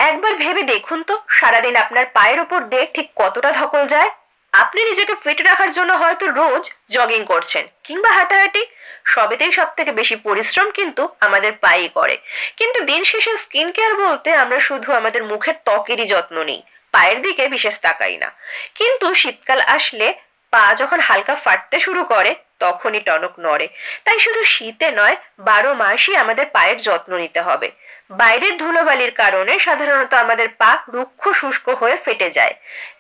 একবার ভেবে দেখুন তো সারাদিন আপনার পায়ের ওপর দিয়ে ঠিক কতটা ধকল যায়। আপনি নিজেকে ফিট রাখার জন্য হয়তো রোজ জগিং করছেন কিংবা হাঁটাহাঁটি, সবেতেই সব থেকে বেশি পরিশ্রম কিন্তু আমাদের পাই করে। কিন্তু দিন শেষে স্কিন কেয়ার বলতে আমরা শুধু আমাদের মুখের ত্বকেরই যত্ন নিই, পায়ের দিকে বিশেষ তাকাই না। কিন্তু শীতকাল আসলে পা যখন হালকা ফাটতে শুরু করে তখনই টনক নড়ে। তাই শুধু শীতে নয়, 12 মাসই আমাদের পায়ের যত্ন নিতে হবে। বাইরের ধুলোবালির কারণে সাধারণত আমাদের পা রুক্ষ শুষ্ক হয়ে ফেটে যায়।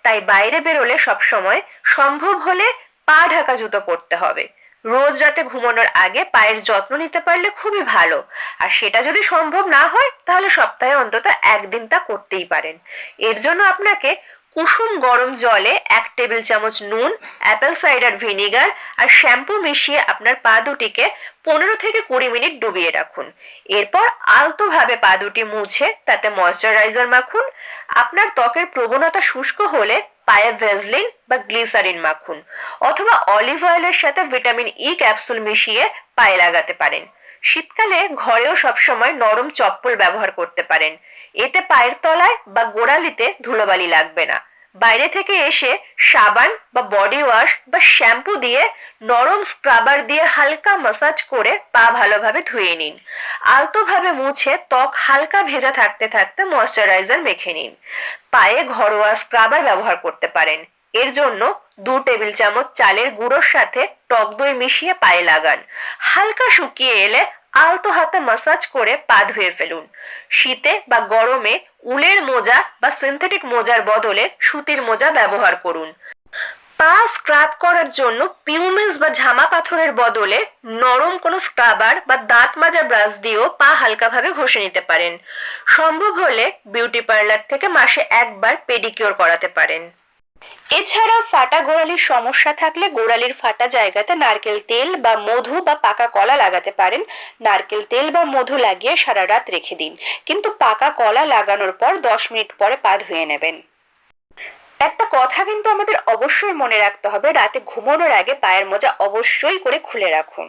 তাই বাইরে বেরোলে সবসময় সম্ভব হলে পা ঢাকা জুতো পরতে হবে। রোজ রাতে ঘুমানোর আগে পায়ের যত্ন নিতে পারলে খুবই ভালো। আর সেটা যদি সম্ভব না হয় তাহলে সপ্তাহে অন্তত একদিন তা করতেই পারেন। এর জন্য আপনাকে কুসুম গরম জলে 1 টেবিল চামচ নুন, অ্যাপেল সাইডার ভিনিগার আর শ্যাম্পু মিশিয়ে আপনার পা দুটিকে 15 থেকে 20 মিনিট ডুবিয়ে রাখুন। এরপর আলতোভাবে পা দুটি মুছে তাতে ময়শ্চারাইজার মাখুন। আপনার ত্বকের প্রবণতা শুষ্ক হলে পায়ে ভেজলিন বা গ্লিসারিন মাখুন, অথবা অলিভ অয়েলের সাথে ভিটামিন ই ক্যাপসুল মিশিয়ে পায়ে লাগাতে পারেন। শীতকালে ঘরেও সবসময় নরম চপ্পল ব্যবহার করতে পারেন। এতে পায়ের তলায় বা গোড়ালিতে ধুলোবালি লাগবে না। বাইরে থেকে এসে সাবান বা বডি ওয়াশ বা শ্যাম্পু দিয়ে নরম স্ক্রাবার দিয়ে হালকা মাসাজ করে পা ভালোভাবে ধুয়ে নিন। আলতোভাবে মুছে ত্বক হালকা ভেজা থাকতে থাকতে ময়শ্চারাইজার মেখে নিন। পায়ে ঘরোয়া স্ক্রাবার ব্যবহার করতে পারেন। এর জন্য 2 টেবিল চামচ চালের গুঁড়োর সাথে টক দই মিশিয়ে পায়ে লাগান। হালকা শুকিয়ে এলে আলতো হাতে মাসাজ করে পা ধুয়ে ফেলুন। শীতে বা গরমে উলের মোজা বা সিনথেটিক মোজার বদলে সুতির মোজা ব্যবহার করুন। পা স্ক্রাব করার জন্য পিউমিস বা ঝামা পাথরের বদলে নরম কোনো স্ক্রাবার বা দাঁত মাজা ব্রাশ দিয়েও পা হালকাভাবে ঘষে নিতে পারেন। সম্ভব হলে বিউটি পার্লার থেকে মাসে একবার পেডিকিওর করাতে পারেন। এছাড়া ফাটা গোড়ালির সমস্যা থাকলে গোড়ালির ফাটা জায়গাতে নারকেল তেল বা মধু বা পাকা কলা লাগাতে পারেন। নারকেল তেল বা মধু লাগিয়ে সারা রাত রেখে দিন, কিন্তু পাকা কলা লাগানোর পর 10 মিনিট পরে পা ধুয়ে নেবেন। একটা কথা কিন্তু আমাদের অবশ্যই মনে রাখতে হবে, রাতে ঘুমানোর আগে পায়ের মোজা অবশ্যই করে খুলে রাখুন।